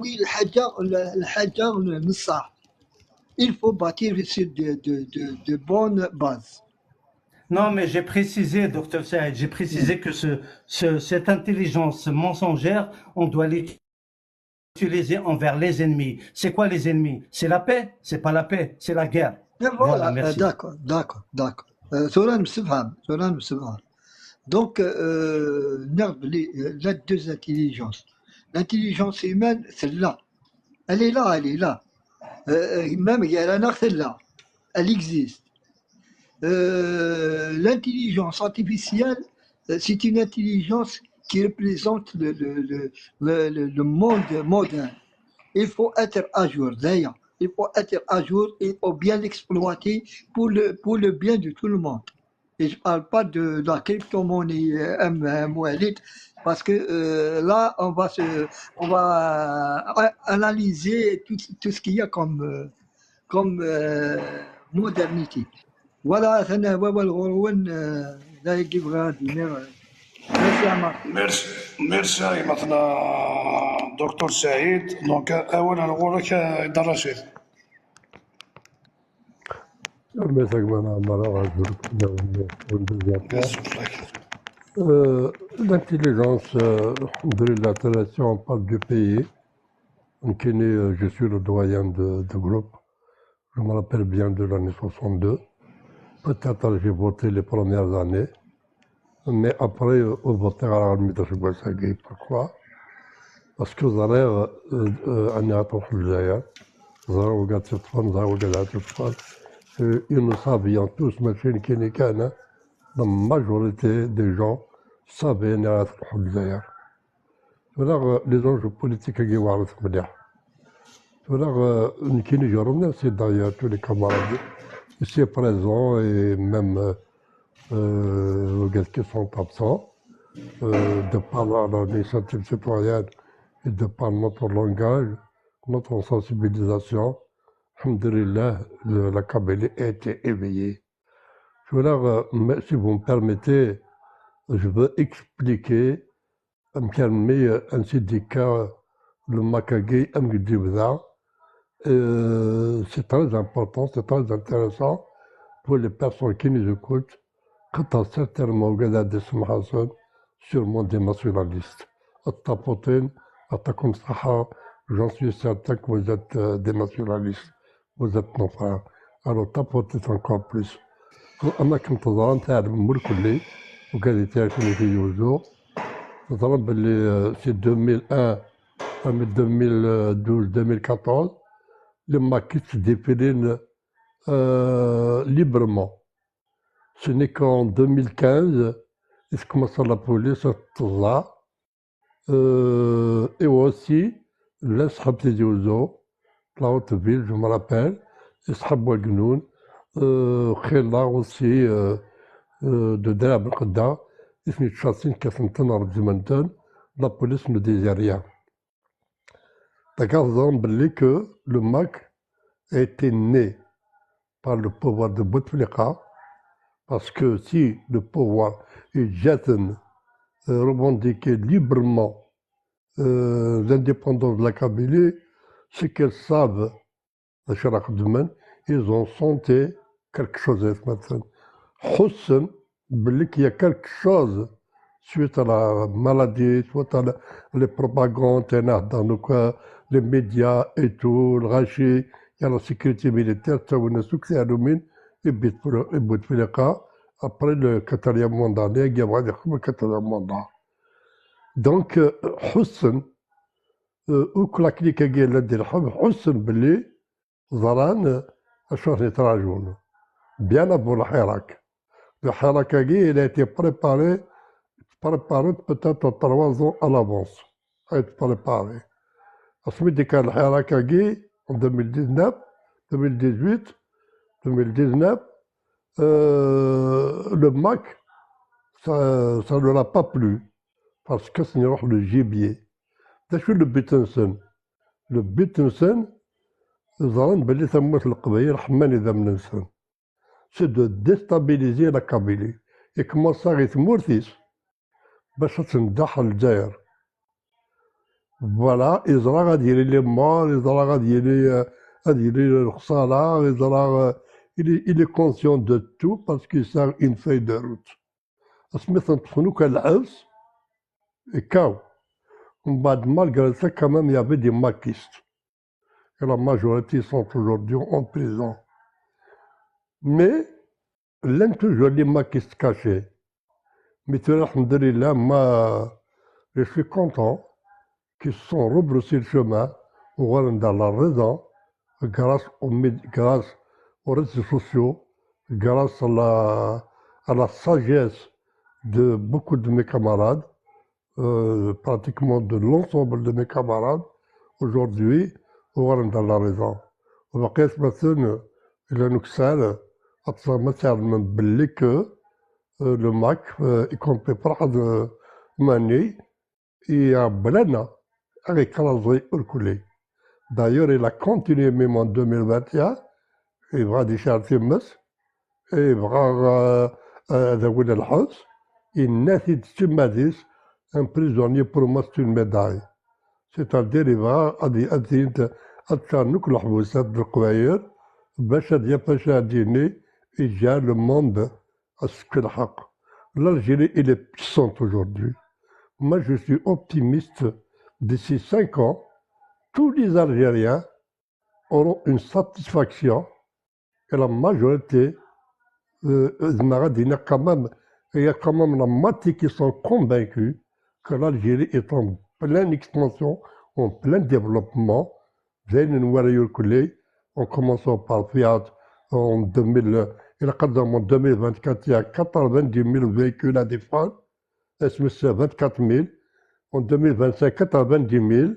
Oui, الحاجة نص ساعة. Il faut bâtir sur de bonnes bases. Non, mais j'ai précisé, docteur Saïd, j'ai précisé que cette intelligence mensongère, on doit l'utiliser envers les ennemis. C'est quoi les ennemis? C'est la paix? C'est pas la paix, c'est la guerre. Et Voilà, voilà, merci. d'accord. سؤال مستفهم. Donc, la deux intelligences. L'intelligence humaine, celle-là, elle est là. Même il y a la nôtre, celle-là, elle existe. L'intelligence artificielle, c'est une intelligence qui représente le monde moderne. Il faut être à jour, d'ailleurs. Il faut être à jour et il faut bien l'exploiter pour le bien de tout le monde. Et je ne parle pas de la crypto-monnaie Walid, parce que là, on va analyser tout ce qu'il y a comme modernité. Voilà, أنا هو الغرون لا يجيب غادي ميرسي يا مارك. ميرسي مثلا دكتور سعيد. دونك اولا نقول لك دار رشيد. مساك عمارة غادي l'intelligence, alhamdoulilah, si on parle du pays, je suis le doyen de groupe, je me rappelle bien de l'année 62, peut-être j'ai voté les premières années, mais après, au voter à l'armée de Chiboussagui, pourquoi? Parce que Zarer, ils nous savions tous, la majorité des gens savaient les enjeux politiques qui sont c'est d'ailleurs tous les camarades ici présents et même qui sont absents, de par l'initiative citoyenne et de par notre langage, notre sensibilisation. Alhamdulillah, la Kabylie a été éveillée. Si vous me permettez, je veux expliquer un syndicat, le Makagé Amgidibda. C'est très important, c'est très intéressant pour les personnes qui nous écoutent. Quand on certainement regarde des Hassan, sûrement des nationalistes. J'en suis certain que vous êtes des nationalistes. Vous êtes nos frères. Alors tapotez encore plus. أنا كنت ظن تاع الملك كلي وقال تعرفني في يوزو ضرب باللي في 2001 من 2012 2014 لما كنت ديفيلين librement. Ce n'est qu'en 2015 ils commencent à la police تطلع et aussi l'asحاب تيجي يوزو la haute ville je me rappelle يسحب والجنون خيلا aussi de Drab al-Qadda, ils ne chassent qu'à la police ne disait rien. D'accord, que le MAC a été né par le pouvoir de Bouteflika, parce que si le pouvoir est Jaten revendiquait librement l'indépendance de la Kabylie, c'est qu'elles savent, ils ont senti quelque chose maintenant. Hussein, qu'il y a quelque chose suite à la maladie, suite à les propagandes, dans les médias et tout, le rachis, il y a la sécurité militaire, ça vous ne succès à l'humine, et Bouteflika, après le 4e mandat, il y a le 4e mandat. Donc, Hussein, ou que la clique qui est là, Hussein, Beli, Zaran, أشهر يتراجعون bien avant le Hirak. Le Hirakagi, il a été préparé peut-être 3 ans à l'avance. Il a été préparé. À ce moment-là, le Hirakagi, en 2019, 2018, 2019, le MAC, ça ne l'a pas plu. Parce que c'est le gibier. C'est le Bittensen. Le Bittensen, c'est de déstabiliser la Kabylie. Et comment ça arrive Mourtis, باش تندح الجزائر. فوالا يزرع غادي يدير لي مور، يزرع غادي يدير الخسارة، يزرع il est conscient de tout parce qu'il sert une feuille de route. اسمي تنطفنو كان العبس كاو. ومن بعد malgré ça quand même il y avait des maquistes. Et la majorité sont aujourd'hui en prison. Mais l'un toujours les maquistes cachés. Mais tu vois, alhamdoulilah, moi, je suis content qu'ils se sont rebroussés le chemin, dans la raison, grâce aux réseaux sociaux, grâce à la sagesse de beaucoup de mes camarades, pratiquement de l'ensemble de mes camarades, aujourd'hui, dans la raison. وبقيت مثلا إلا نكسال أتصل مثلا من بلي كو لو ماك يكومبي فرحة ماني يبلنا يكرازي الكلي. D'ailleurs, il a continué même en 2021, يبغى دي شهر تمس، يبغى ذوي الحظ، الناس تماديس un prisonnier pour moi c'est une médaille. C'est-à-dire يبغى غادي أتشارنوك الحبوسات بالقواير باش هادي يجا le monde à ce que الحق. L'Algérie, elle est puissante aujourd'hui. Moi, je suis optimiste. D'ici 5 ans, tous les Algériens auront une satisfaction et la majorité, il y a quand même la moitié qui sont convaincus que l'Algérie est en pleine expansion, en plein développement. En commençant par Fiat en 2000, en 2024, il y a 90 000 véhicules à défendre, c'est 24 000. En 2025, 90 000.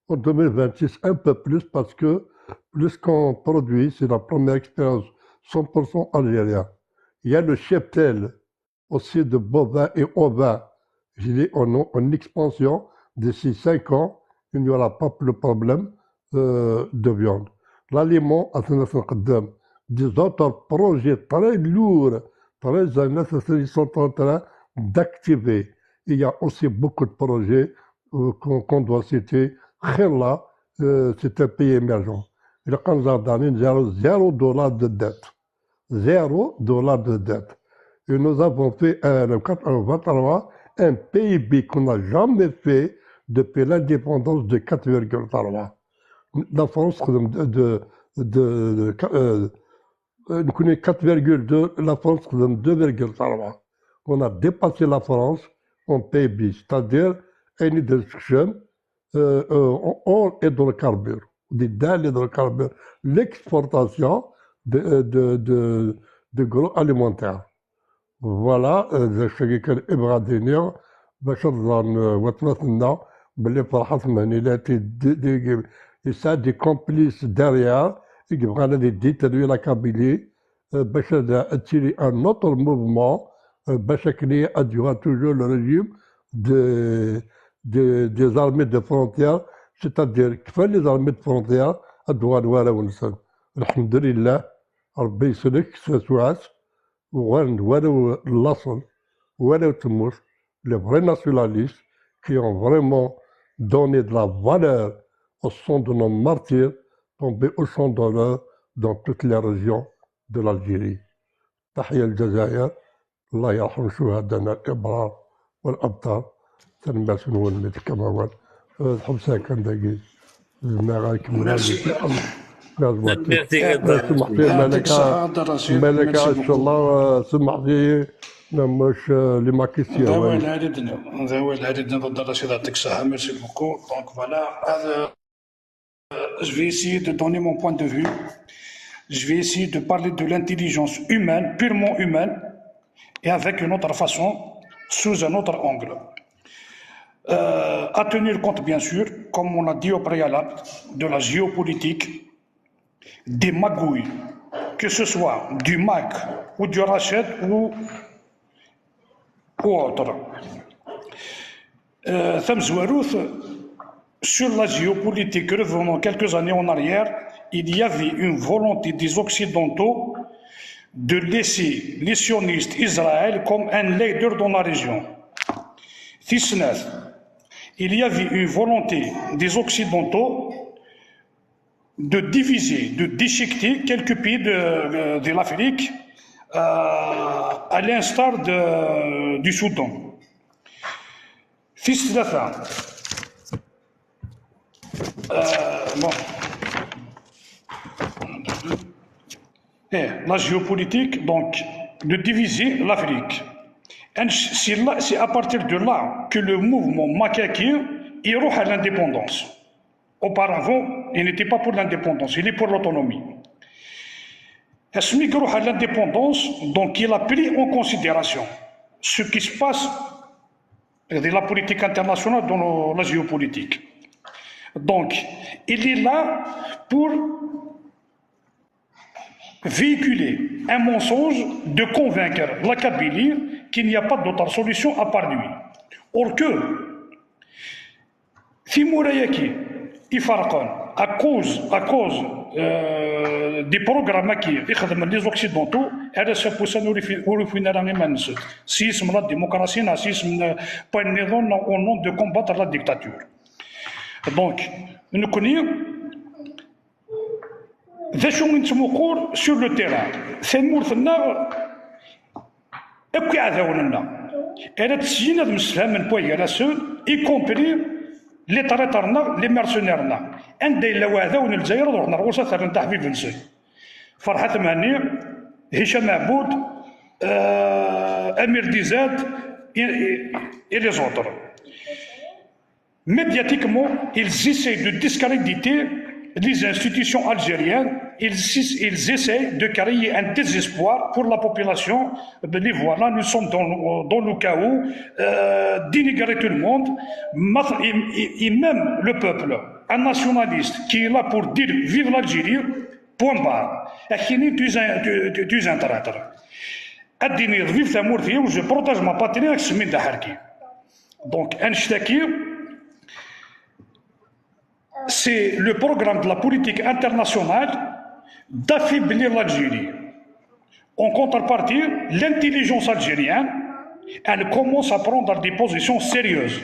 En 2026, un peu plus parce que plus qu'on produit, c'est la première expérience 100% algérien. Il y a le cheptel aussi de bovins et ovins. Je dis en expansion. D'ici 5 ans, il n'y aura pas le problème de viande. L'aliment, des autres projets très lourds, très nécessaires, ils sont en train d'activer. Il y a aussi beaucoup de projets qu'on doit citer. Khella, c'est un pays émergent. Il a quand même $0 de dette. $0 de dette. Et nous avons fait le 4,23 un PIB qu'on n'a jamais fait depuis l'indépendance de 4,3. La France, nous connaissons 4,2, la France, 2,3. On a dépassé la France en PIB, c'est-à-dire une destruction en hydrocarbures, des hydrocarbures, l'exportation de gros alimentaires. Voilà, je كان إبغى دينير باش نظن وتمثلنا باللي فرحت منيلاتي يساعد دي كومبليس داريا يبغى غادي ديتروي لا كابيلي باش تشري ان اوتر موفمون باش كني اديوها توجور لو ريجيم دي زارمي دو فرونتيير سيتادير كفايه لي زارمي دو فرونتيير ادوان ولا ونسن. الحمد لله ربي يسلك سوعات ولو الأصل ولو تموش les vrais nationalistes qui ont vraiment donné de la valeur au sang de nos martyrs tombés au champ d'honneur dans toutes les régions de l'Algérie. تحية الجزائر، الله يرحم شهداءنا الأبرار والأبطال. تنمس ونولد كما هو الحبسة كان دقيق ما غايكمل سمح لي ملكة إن شاء الله سمح لي مش لما كيسيا ذوي العديد ضد الرشيد يعطيك الصحة. ميرسي بوكو. دونك فوالا هذا je vais essayer de donner mon point de vue. Je vais essayer de parler de l'intelligence humaine, purement humaine, et avec une autre façon, sous un autre angle. À tenir compte, bien sûr, comme on l'a dit au préalable, de la géopolitique, des magouilles, que ce soit du MAC ou du Rached ou autre. Sur la géopolitique, revenons quelques années en arrière, il y avait une volonté des Occidentaux de laisser les sionistes Israël comme un leader dans la région. il y avait une volonté des Occidentaux de diviser, de déchiqueter quelques pays de l'Afrique, à l'instar du Soudan. Fils de la bon. La géopolitique, donc, de diviser l'Afrique. C'est à partir de là que le mouvement macaquien ira à l'indépendance. Auparavant, il n'était pas pour l'indépendance, il est pour l'autonomie. Est-ce à l'indépendance, donc il a pris en considération ce qui se passe de la politique internationale dans la géopolitique. Donc, il est là pour véhiculer un mensonge de convaincre la Kabylie qu'il n'y a pas d'autre solution à part lui. Or que, Fimourayaki, Ifarqan, à cause des programmes qui les Occidentaux, elles se poussent à nous refiner immense. Sisme la démocratie, nazisme, pas une au nom de combattre la dictature. Donc, nous connaissons ذا شو نتموقور sur le terrain. ثمورثنا أكو عذاوننا. أنا تسجينا المسلم من بوي على سود y compris les طريطرنا les mercenaires. عندي لو عذاون الجزائر ورحنا رؤوسها ثرن تحبيب نسل. فرحة مهني هشام عبود أمير ديزاد et les autres. Médiatiquement, ils essayent de discréditer les institutions algériennes, ils essayent de créer un désespoir pour la population. Les voilà, nous sommes dans le chaos, dénigrer tout le monde, et même le peuple, un nationaliste qui est là pour dire vive l'Algérie, point barre. Tu es un traître. Adinir vive ta mort, je protège ma patrie avec ce mine d'Aharki. Donc, un ch'taki, c'est le programme de la politique internationale d'affaiblir l'Algérie. En contrepartie, l'intelligence algérienne, elle commence à prendre des positions sérieuses,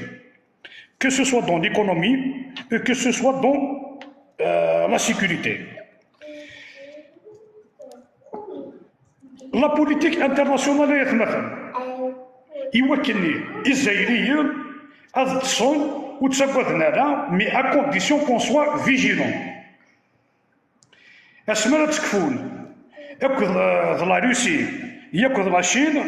que ce soit dans l'économie, que ce soit dans la sécurité. La politique internationale est مثلا يوكلني الجزائريين أتصل وتسبثنا mais à condition qu'on soit vigilant. اسمنا تكفون ياكل لا روسي ياكل لا Chine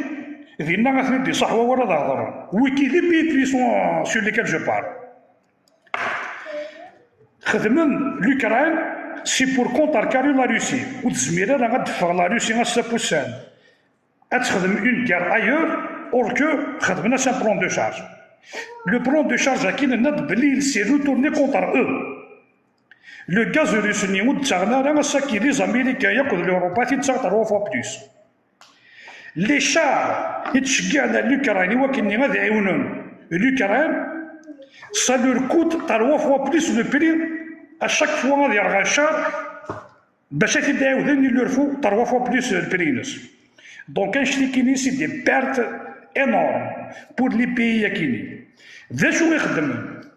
ذينا غتندي صحوه ولا ظهر ويكي لي بي بيسون sur lesquels je parle. خدمن l'Ukraine c'est pour contrecarrer la Russie وتزميرها راه غتدفع لا روسي غا بوسان تخدم une guerre ailleurs or que خدمنا un plan de charge. Le plan de charge qui il s'est retourné contre eux. Le gaz russe qui les Américains et l'Europe ils 3 fois plus. Les chars l'Ukraine, ça leur coûte 3 fois plus le prix. À chaque fois il y a un char, il leur faut 3 fois plus le prix. Donc c'est des pertes énormes pour les pays qui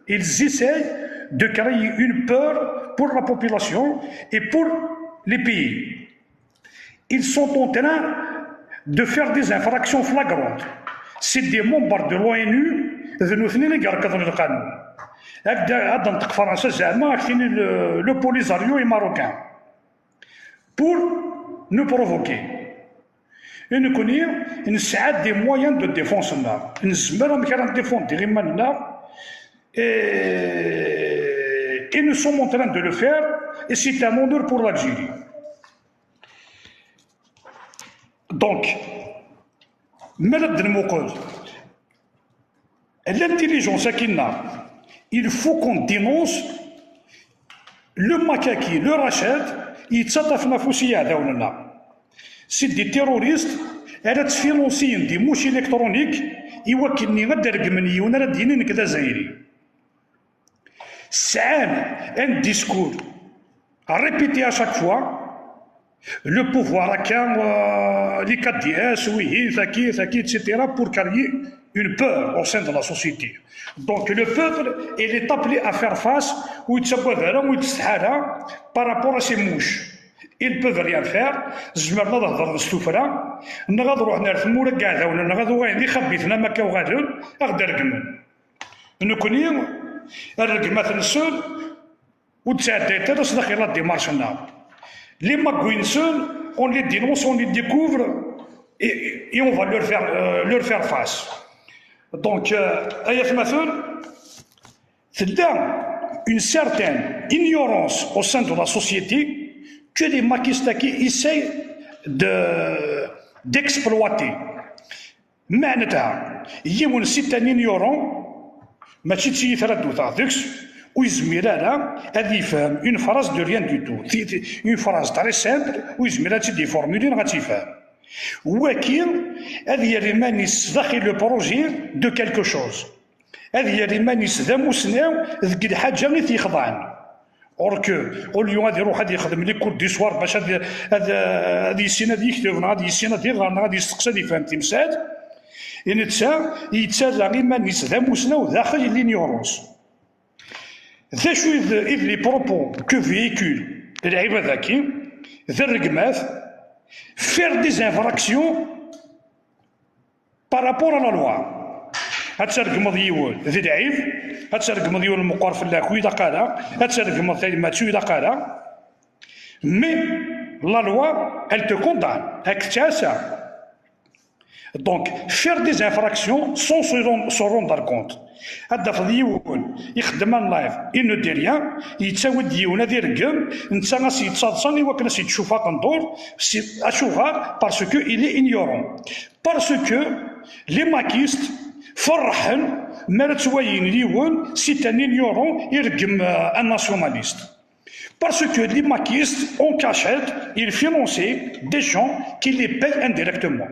ils essayent de créer une peur pour la population et pour les pays. Ils sont en train de faire des infractions flagrantes. C'est des membres de l'ONU de nous tenir les gardes de l'Qanun. Le Polisario est marocain pour nous provoquer. Et nous connaissons des moyens de défense. Nous sommes défendre et nous sommes en train de le faire et c'est un honneur pour l'Algérie. Donc, l'intelligence qu'il a, il faut qu'on dénonce le macaque, le rachet, il c'est des terroristes, elles financent des mouches électroniques, et qui c'est un discours à répéter à chaque fois, Le pouvoir a les KDS, oui, etc., pour créer une peur au sein de la société. Donc le peuple, il est appelé à faire face par rapport à ces mouches. Ils ne peuvent rien faire. زعما نهضر السفرة نغادروا نروح نرثموا كاع ولا نغادروا غادي خبيتنا ما كاو غادر غدا رقمن نكوني الرقمات نسول وتساعدت هذا صدق يلا ديمارشنا les magouines seuls, on les dénonce, on les découvre et on va leur faire face. Donc, c'est une certaine ignorance au sein de la société que les maquistaki essayent d'exploiter. معناتها يمون سي ان ignorant ماشي تشي يتردد تاع ويزمير هذا يفهم اون فراز دو ريان دو تو اون فراز تري سامبل ويزمير هذا دي فورمولين غتيفهم ولكن هذا يرمانيس داخل لو بروجي دو كالكو شوز هذا يرمانيس ذا مسناو ذيك الحاجه اللي تيخضعن اوركو اوليو غادي يروح غادي يخدم لي كود دي سوار باش هذا يسين هذا يكتب غادي يسين هذا غادي يستقصى يفهم تمساد يتسالى غير مانيس ذا مسناو داخل لينيورونس ذا شو إذ لي بروبو كو فيكول العباد ذاكي ذا الرقمات فير دي زانفراكسيون بارابور على لوا هتسرقم ديول ذي العيب هتسرقم ديول المقار في اللاكو إذا قالا هتسرقم ماتشو إذا قالا مي لا لوا elle te condamne هاك تاسع Donc, faire des infractions sans se rendre compte. هذا فضيون يخدم لايف il ne dit rien يتساود ديون هذا يرقم انت غاسي يتصادصني وكنا سي تشوفها قندور اشوفها باسكو il est ignorant parce que les maquistes فرحن ما تواين ليون سي ان ignorant يرقم ان nationaliste. Parce que les maquistes en cachette ils finançaient des gens qui les payent indirectement.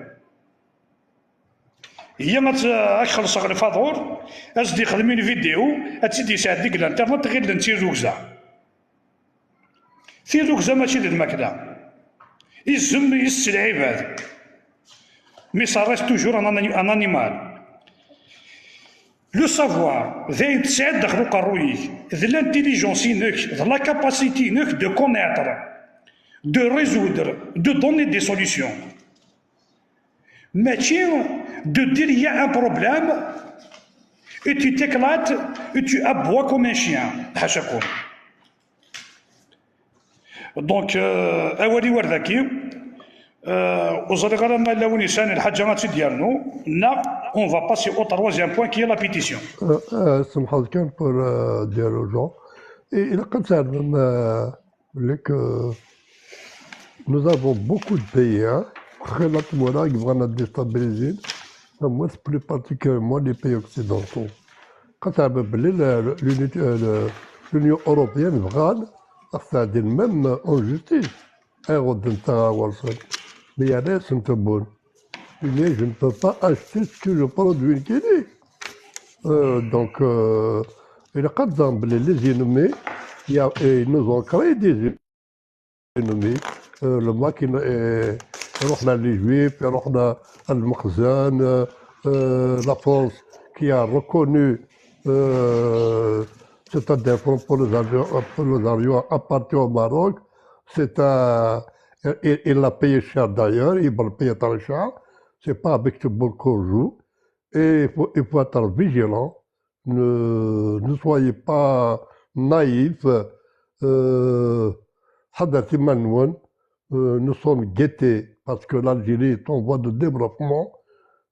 هي ما تخلص غير الفاتور اجدي خدمين فيديو هتسيدي يساعدك الانترنت غير لنتي روكزا في روكزا ماشي ديال الماكله يزم يس العباد مي سا ريست توجور ان انيمال لو سافوار ذا يتساعد داخل قرويك ذا لانتيليجونس نوك ذا لا كاباسيتي نوك دو كونيتر دو ريزودر دو دوني دي سوليسيون ماشي de dire il y a un problème et tu t'éclates et tu aboies comme un chien. Donc, أولي وردكي وزرقنا ما لو نسان الحاجة ما تديرنو نا on va passer au troisième point qui est la pétition. سمح لي كان pour dire aux gens et il قد تعلم que nous avons beaucoup de pays خلط وراك بغانا déstabiliser plus particulièrement les pays occidentaux. Quand l'Union européenne بغاد même en justice. Mais il y a des symptômes. Je ne peux pas acheter ce que je produis. Donc, les ennemis, ils nous ont créé des ennemis. Le maquin رحنا للجويف رحنا المخزن la force qui a reconnu c'est un des fonds pour les avions appartient au Maroc il l'a payé cher d'ailleurs il va le payer très cher c'est pas avec ce bon qu'on joue et il faut être vigilant ne soyez pas naïfs حدث منون nous sommes guettés parce que l'Algérie est en voie de développement,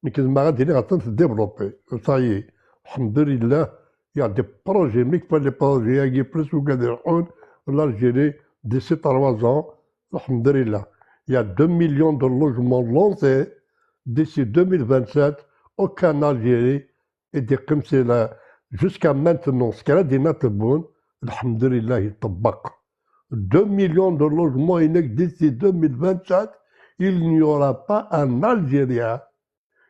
mais qu'elle m'a dit qu'elle va se développer. Ça y est, alhamdoulilah, il y a des projets, mais qu'il faut des projets, il y a plus de l'Algérie d'ici 3 ans, alhamdoulilah. Il y a 2 millions de logements lancés d'ici 2027, aucun Algérie, et des comme c'est là, jusqu'à maintenant, ce qu'elle a dit Nateboun, alhamdoulilah, il tabac. 2 millions de logements d'ici 2027, il n'y aura pas un Algérien,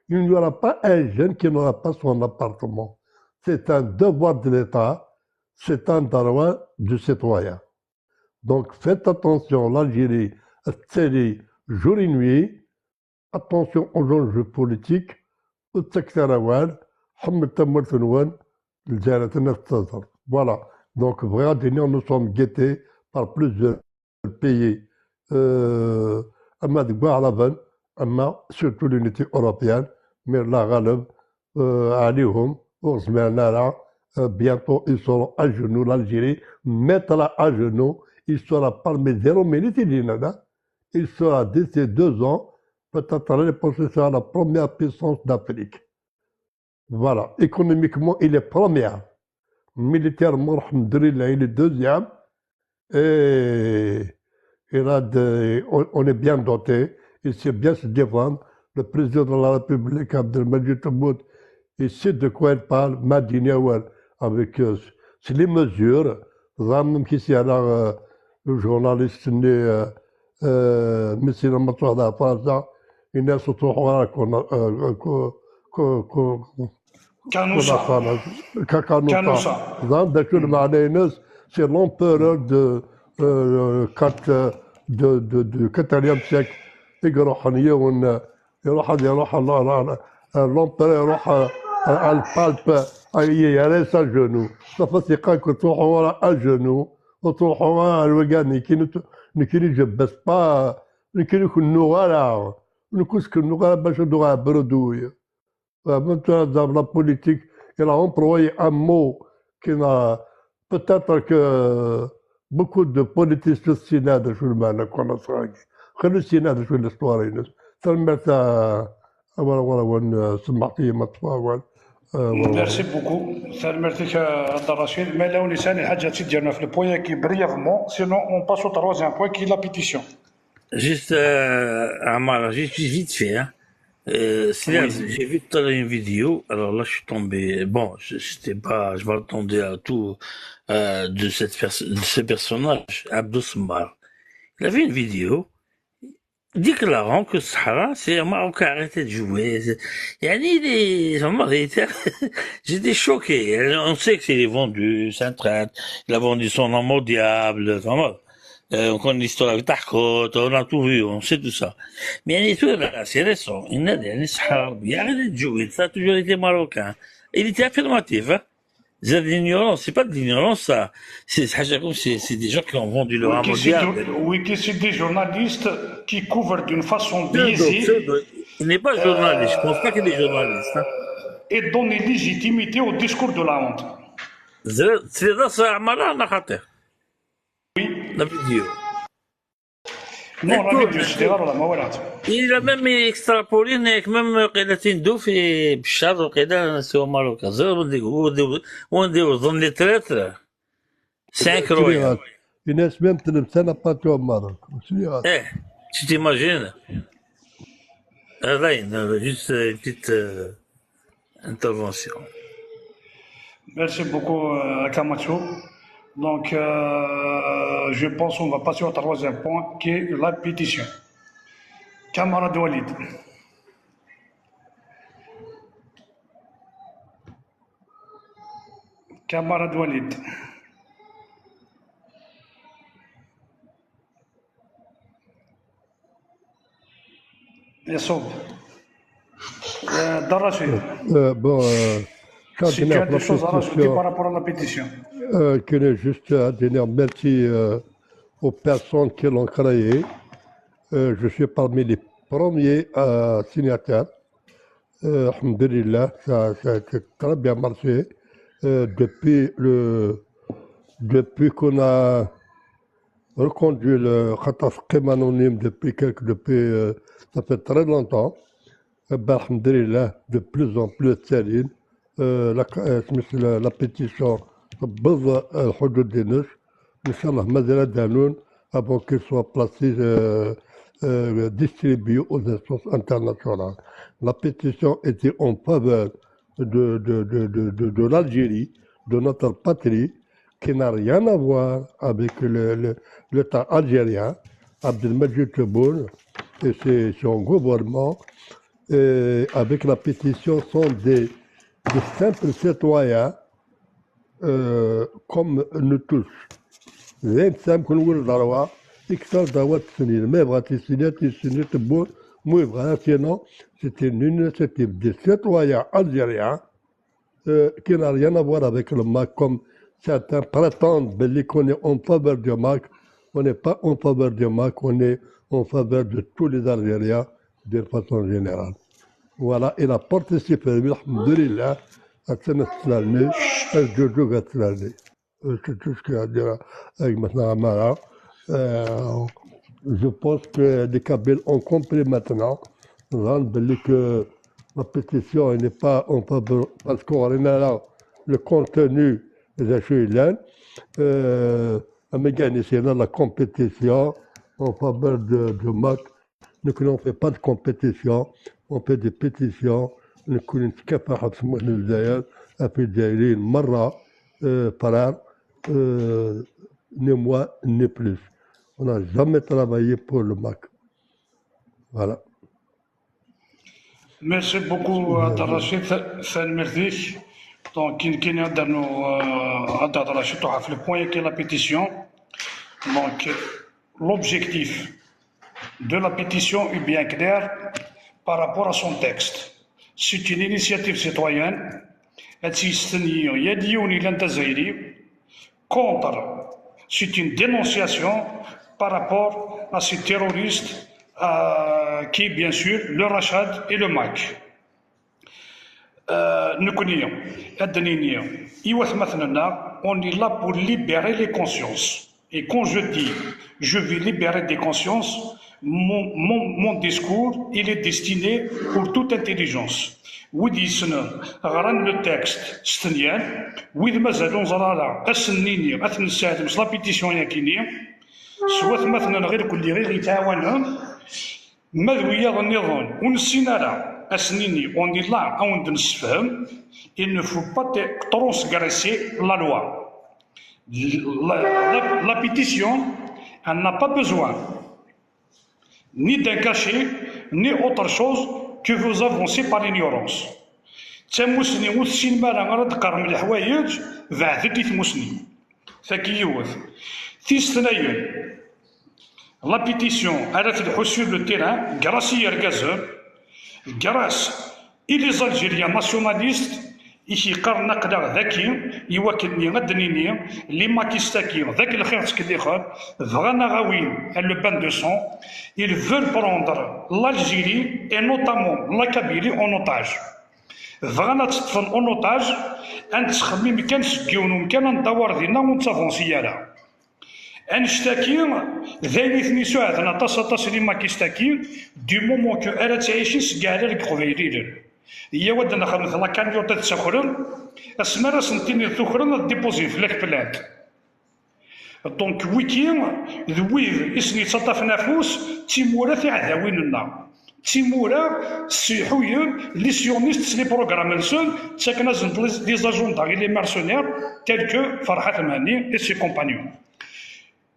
il n'y aura pas un jeune qui n'aura pas son appartement. C'est un devoir de l'État, c'est un droit du citoyen. Donc faites attention, l'Algérie التالي jour et nuit. Attention aux enjeux politiques. والتكثيروان حمل تموال الجالة الناس تظهر. Voilà. Donc, vraiment, nous sommes guettés par plusieurs pays. أما دقوا على بال أما surtout l'unité européenne mais la غالب عليهم وزماننا là bientôt ils seront à genoux l'Algérie mettra à genoux il sera parmi zéro minute il sera d'ici 2 ans peut-être l'année prochaine sera la première puissance d'Afrique. Voilà, économiquement il est première, militairement alhamdoulilah il est deuxième et on est bien doté, il sait bien se défendre. Le président de la République, Abdelmadjid Tebboune, il sait de quoi il parle, Madini Awal, avec les mesures. Même qui c'est le journaliste né, Messi Lamatouar de France, il n'est surtout pas كانوسا c'est l'empereur de 4e siècle يروح نيون يروح l'empereur يروح على البالب يريس الجنو صافي كنت تروحوا على الجنو وتروحوا على الوغاني كي نجبس با كي نكونوا غالا نكونوا غالا باش ندوها بردوي. Maintenant, dans la politique, il a employé un mot qui n'a peut-être que beaucoup de politiciens du Sénat de Julman connaissent. Le Sénat de Julman, l'histoire est une. سلمت ولا سمعتي مطفى ميرسي بوكو سلمتك عبد الرشيد ما لو لساني حاجه تديرنا في البوان كي بريفمون سينو اون باسو تروازيام بوان كي لا بيتيسيون Juste, Amara, juste vite fait, hein. J'ai vu tout à l'heure une vidéo, alors là je suis tombé, bon, je m'attendais à tout de ce personnage, Abdou Sbar. Il avait une vidéo déclarant que Sahara, c'est un Marocain, arrêtez de jouer. Vraiment, j'étais choqué. On sait que c'est les vendus, c'est un traître, il a vendu son âme au diable, vraiment. On connaît l'histoire avec Tahkot, on a tout vu, on sait tout ça. Mais tout là, c'est récent. Il a dit, il a arrêté de jouer, ça a toujours été marocain. Il était affirmatif, hein. C'est de l'ignorance, c'est pas de l'ignorance, ça. C'est des gens qui ont vendu leur âme au diable. Oui, c'est des journalistes qui couvrent d'une façon biaisée. Il n'est pas journaliste, je pense pas qu'il est journaliste, hein. Et donnent légitimité au discours de la honte. C'est ça, Amara, Oui. La vidéo. Non, la vidéo, c'était là, ما ولات. Il a même extrapolé avec même قيدتين دو في بالشهر وقيدة سوا ماروكا on dit aux hommes les traîtres. C'est incroyable. Une semaine تلم سنة باتوا au Maroc. Tu t'imagines? Rien, juste une petite intervention. Merci beaucoup, Kamacho. Donc, je pense qu'on va passer au troisième point, qui est la pétition. Camarade Walid. Camarade Walid. Yassoub. Darrachid. Bon, quand Si tu as des choses à rajouter par rapport à la pétition. Que juste à dire merci aux personnes qui l'ont créé. Je suis parmi les premiers signataires. Alhamdulillah, ça a très bien marché. Depuis qu'on a reconduit le Khatas Qim anonyme ça fait très longtemps. Alhamdulillah, de plus en plus sérieux. La pétition بضع الحدود دينش ان شاء الله مازال دانون avant qu'il soit placé distribué aux instances internationales. La pétition était en faveur de l'Algérie, de notre patrie, qui n'a rien à voir avec l'État algérien, Abdelmadjid Tebboune et son gouvernement. Et avec la pétition sont des simples citoyens comme nous tous. زين سامكن نقول الضروة إكثر دوات السنين ما يبغى تسنين تبور مو يبغى sinon c'était une initiative des citoyens algériens qui n'a rien à voir avec le MAC comme certains prétendent qu'on est en faveur du MAC. On n'est pas en faveur du MAC, on est en faveur de tous les Algériens de façon générale. Voilà, il a participé, alhamdoulilah, à Tsenestlani, à Jojo Gatlani. C'est tout ce qu'il y a à dire avec maintenant Amara. Je pense que les Kabyles ont compris maintenant que la pétition n'est pas en faveur, parce qu'on a là le contenu des HULN, mais gagner c'est là la compétition en faveur de MAC. Nous ne fait pas de compétition, on fait des pétitions. Nous ne كفاحة في الجزائر في الجزائريين مرة فرار ni moins ni plus. On n'a jamais travaillé pour le MAC. Voilà. Merci beaucoup, Rachid. Merci. Donc, qui a fait le point qui est la pétition. Donc, l'objectif de la pétition est bien clair par rapport à son texte. C'est une initiative citoyenne contre, c'est une dénonciation par rapport à ces terroristes qui est bien sûr le Rachad et le MAC. Nous connaissons, on est là pour libérer les consciences. Et quand je dis je vais libérer des consciences, mon discours il est destiné pour toute intelligence. ودي سنة غران لو تكست ستنيان وإذا مازالو زرالا أسنيني أتنساعد مش لا بيتيسيون ياكيني سوات مثلا غير كل غير يتعاونون ماذويا النظام ونسينا لا أسنيني اون لا أو نسفهم il ne faut pas transgresser la loi. La pétition, elle n'a pas besoin ni d'un cachet, ni autre chose que vous avancez par l'ignorance. تموسني وتسين مالا غير تقرا من الحوايج بعثتي تموسني فكيوث تيستنايون لا بيتيسيون على تدحو سور لو تيران غراسي يركازون غراس إي لي زالجيريان ناسيوناليست إيشي قرن نقدا ذاكي يوكلني غدنيني لي ماكيستاكي ذاك الخير تكليخون فغانا غاوين لو بان دو سون ils veulent prendre l'Algérie et notamment la Kabylie en otage. فغانا تطفن en otage أن تخمي مكان سكيون ومكان ندور دينا ونتافونسي يالا أنشتاكي ذاين ثني ساعة طاس لي ماكيستاكي دو مومون كو ألا تعيشي سكالا لك قبيليل هي ودنا خمس لا كان يوتا تسخرن اسمرا سنتيني تخرن ديبوزي في لاك بلاد دونك ويكي ذويذ اسني تصطف نافوس تيمورا في عداويننا تيمورا السيحويين لي سيونيست لي بروغرام نسون تساكنا زند لي زاجوندا لي مارسونير تيل كو فرحات مهني اي سي كومبانيون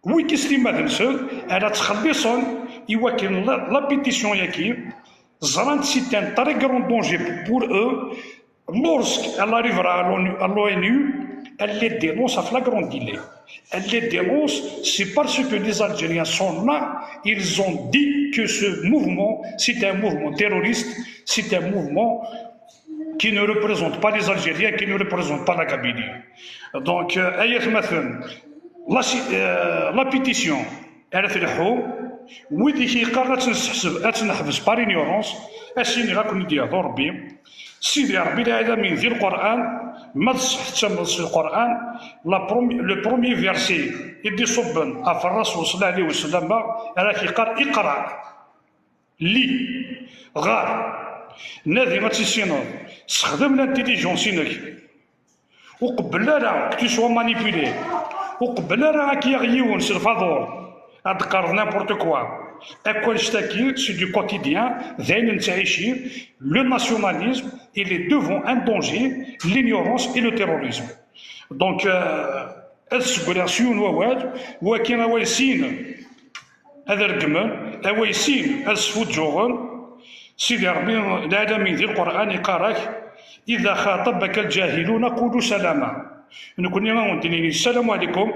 ويكي سليما نسون على تخلصون يواكن لا بيتيسيون ياكي Zrand, c'est un très grand danger pour eux. Lorsqu'elle arrivera à l'ONU, elle les dénonce à flagrant délit. Elle les dénonce, c'est parce que les Algériens sont là, ils ont dit que ce mouvement, c'est un mouvement terroriste, c'est un mouvement qui ne représente pas les Algériens, qui ne représente pas la Kabylie. Donc, la pétition, elle a fait le haut. ويدي كيقرر تنحبس بار ignorance اسيني غاكون يدير ربي سيدي ربي العالمين في القران ما تصح تمس القران لو بروميي فيرسي يدي صبن في الرسول صلى الله عليه وسلم راه كيقرا اقرا لي غار نادي ما تيسينو استخدم لانتيليجونسينك وقبل لا كي سوا مانيبيلي وقبل لا كيغيون سلفادور أذكر n'importe quoi. C'est du quotidien. Le nationalisme, il est devant un danger, l'ignorance et le terrorisme. Donc, السكولاسيون وواد وكاين أويسين هذا الرقمن أويسين السفود جوغن سيدي ربي العالمين ذي القرآن يقارك إذا خاطبك الجاهلون قولوا سلاما نكون السلام عليكم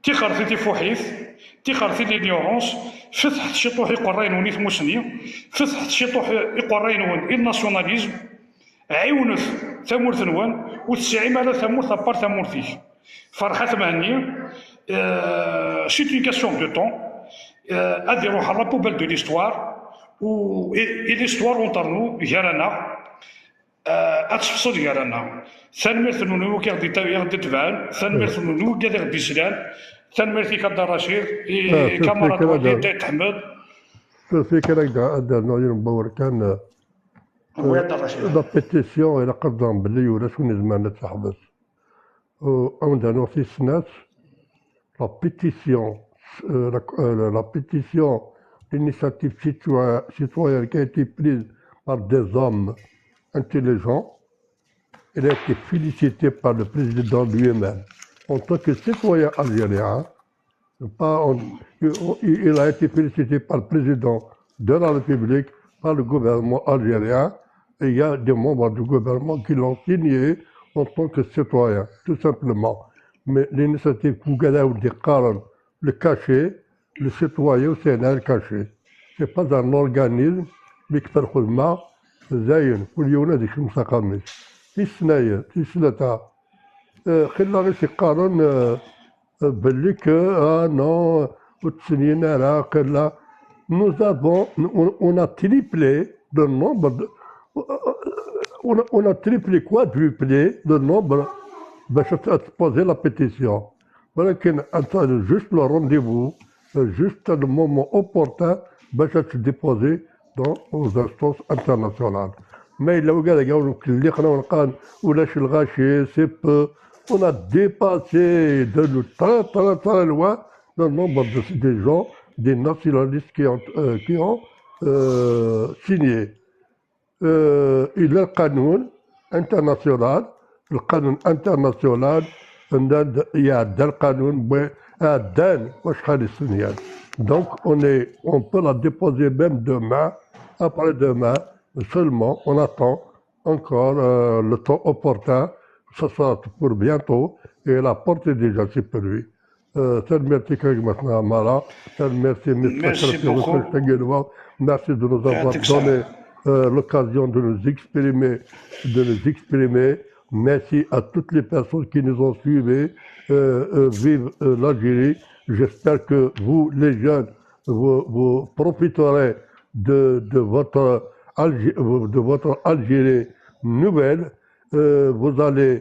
تيخرثي فوحيث تيخرفي لينيورونس فتحت شي طوح يقرين ونيت موسني فتحت شي طوح يقرين ون الناسيوناليزم عيونت ثمورث نوان وتسعي مالا ثمورث ابار ثمورثيك فرحة مهنية سيت اون كاسيون دو طون غادي يروح على بوبال دو ليستوار و ليستوار اونتر جارانا اتفصل جارانا ثانميرث نونو كي غادي تبان ثانميرث نونو كي غادي سلان ثانميرثي كدا رشيد كاميرا وليد تحمد الفكرة هذا النوع نبور كان لا بيتيسيون إلى قدام بلي ولا شنو زمان تحبس عندنا في السنات la pétition, l'initiative citoyenne qui a été prise par des hommes intelligents, elle a été félicitée par le président lui-même. En tant que citoyen algérien, il a été félicité par le président de la République, par le gouvernement algérien, et il y a des membres du gouvernement qui l'ont signé en tant que citoyen, tout simplement. Mais l'initiative Kougadaou de Karan, le cachet, le citoyen, c'est un cachet. Ce n'est pas un organisme, mais qui fait le زاين واليوم هذيك المساقمش في سنايا في سنتا خلى غير شي قانون بالك نو وتسنين راه قال nous avons on a triplé le nombre on a triplé quadruplé le nombre باش تبوزي لا بيتيسيون ولكن انت جوست لو رونديفو جوست لو مومون اوبورتان باش تديبوزي dans aux instances internationales. Mais là où il y a des on a dépassé de très loin le nombre de gens, des nationalistes qui ont signé. Il y a le canon international, il y a le canon, donc on peut la déposer même demain, après-demain, seulement on attend encore le temps opportun, ce sera pour bientôt, et la porte est déjà supervue. Merci beaucoup. Merci de nous avoir donné l'occasion de nous exprimer. Merci à toutes les personnes qui nous ont suivis. Vive l'Algérie. J'espère que vous, les jeunes, vous profiterez de votre Algérie nouvelle. Vous allez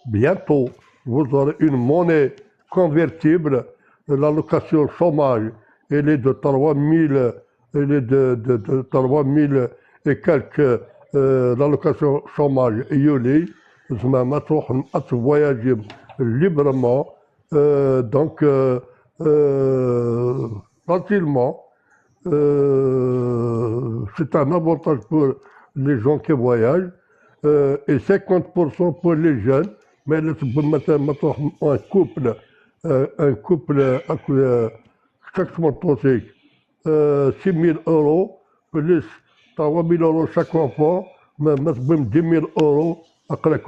bientôt, vous aurez une monnaie convertible. L'allocation chômage, elle est de 3 000, elle est de 3 000 et quelques. L'allocation chômage, Yoli, je voyager librement. Donc, tranquillement, c'est un avantage pour les gens qui voyagent et 50% pour les jeunes. Mais un couple, chaque mois, 6 000 euros, plus 3 000 euros chaque enfant, mais 10 000 euros. Après,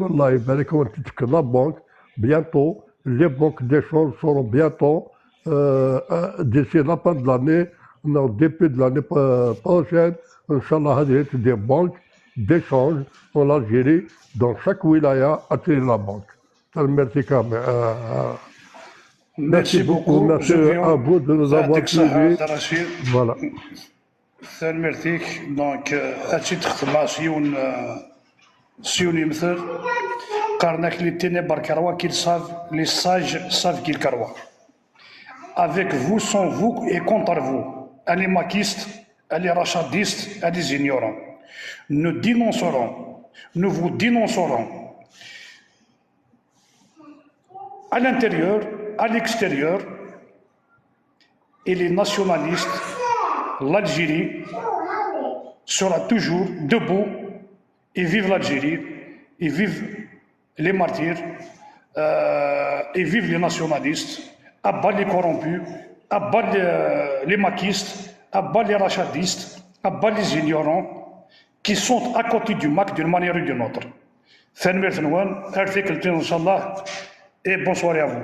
la banque, bientôt, les banques d'échange seront bientôt, d'ici la fin de l'année, au début de l'année prochaine, Inch'Allah, des banques d'échange en Algérie, dans chaque wilaya, attirer la banque. Merci quand même. Merci beaucoup. Merci à vous de nous avoir suivis. Voilà. Merci. Donc, à titre de Siouni Mthur, Karnak les ténèbres Karwa, qu'ils savent, les sages savent qu'ils Karwa. Avec vous, sans vous et contre vous, les maquistes, les rachadistes, les ignorants. Nous vous dénoncerons à l'intérieur, à l'extérieur, et les nationalistes, l'Algérie sera toujours debout. Et vive l'Algérie, et vive les martyrs, et vive les nationalistes, abat les corrompus, abat les maquistes, abat les rachadistes, abat les ignorants qui sont à côté du MAC d'une manière ou d'une autre. Fin de Inch'Allah, et bonsoir à vous.